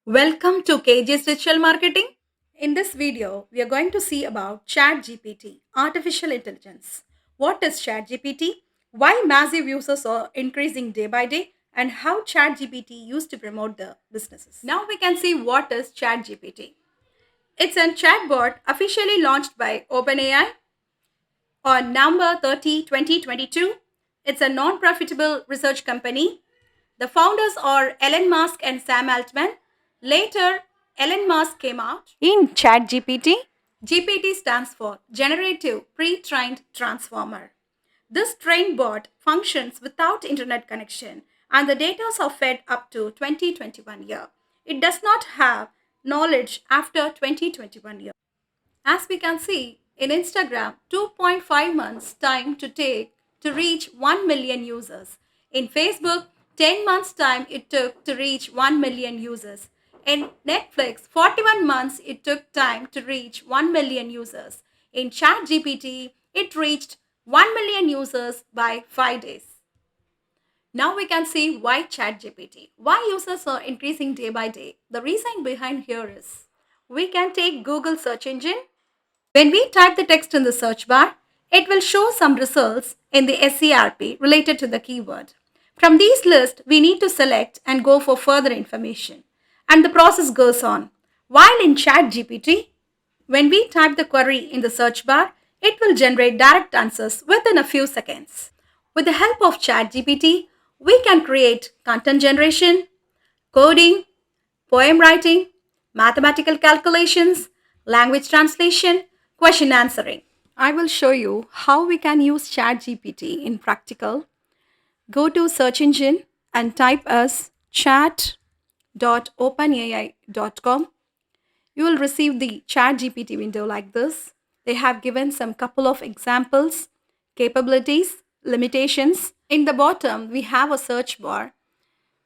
Welcome to KJ's Digital Marketing. In this video, we are going to see about ChatGPT, artificial intelligence. What is ChatGPT? Why massive users are increasing day by day, and how ChatGPT used to promote the businesses. Now we can see what is ChatGPT. It's a chatbot officially launched by OpenAI on November 30, 2022. It's a non-profitable research company. The founders are Elon Musk and Sam Altman. Later, Elon Musk came out in ChatGPT. GPT stands for Generative Pre-trained Transformer. This trained bot functions without internet connection and the data are fed up to 2021 year. It does not have knowledge after 2021 year. As we can see in Instagram, 2.5 months time to take to reach 1 million users. In Facebook, 10 months time it took to reach 1 million users. In Netflix, 41 months it took time to reach 1 million users. In ChatGPT, it reached 1 million users by 5 days. Now we can see why ChatGPT. Why users are increasing day by day. The reason behind here is we can take Google search engine. When we type the text in the search bar, it will show some results in the SERP related to the keyword. From these lists, we need to select and go for further information. And the process goes on. While in ChatGPT, when we type the query in the search bar, it will generate direct answers within a few seconds. With the help of ChatGPT, we can create content generation, coding, poem writing, mathematical calculations, language translation, question answering. I will show you how we can use ChatGPT in practical. Go to search engine and type as chat.openai.com. You will receive the ChatGPT window like this. They have given some couple of examples, capabilities, limitations. In the bottom, we have a search bar.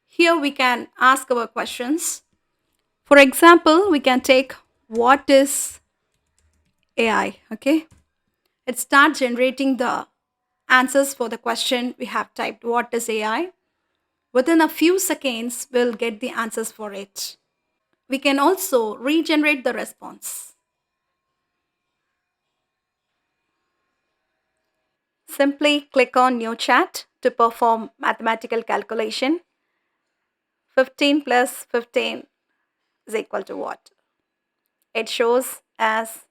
Here we can ask our questions. For example, we can take what is AI, okay? It starts generating the answers for the question we have typed, what is AI? Within a few seconds, we'll get the answers for it. We can also regenerate the response. Simply click on New Chat to perform mathematical calculation. 15 plus 15 is equal to what? It shows as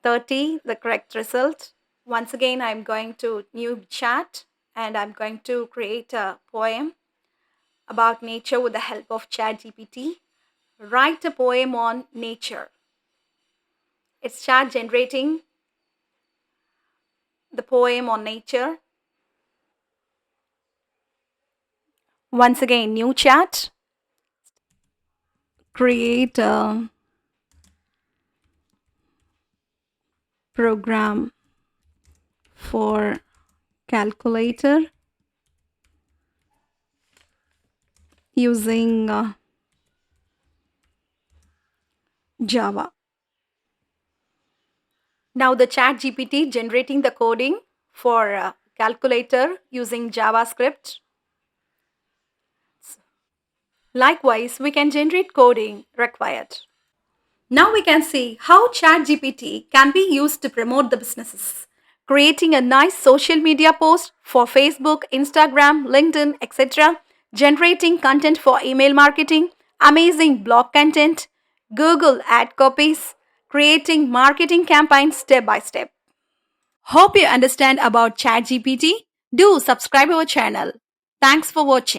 30, the correct result. Once again, I'm going to New Chat and I'm going to create a poem about nature with the help of ChatGPT. Write a poem on nature. It's start generating the poem on nature. Once again, New Chat. Create a program for calculator using Java. Now the ChatGPT generating the coding for calculator using JavaScript. Likewise, we can generate coding required. Now we can see how ChatGPT can be used to promote the businesses. Creating a nice social media post for Facebook, Instagram, LinkedIn, etc. Generating content for email marketing, amazing blog content, Google ad copies, creating marketing campaigns step by step. Hope you understand about ChatGPT. Do subscribe our channel. Thanks for watching.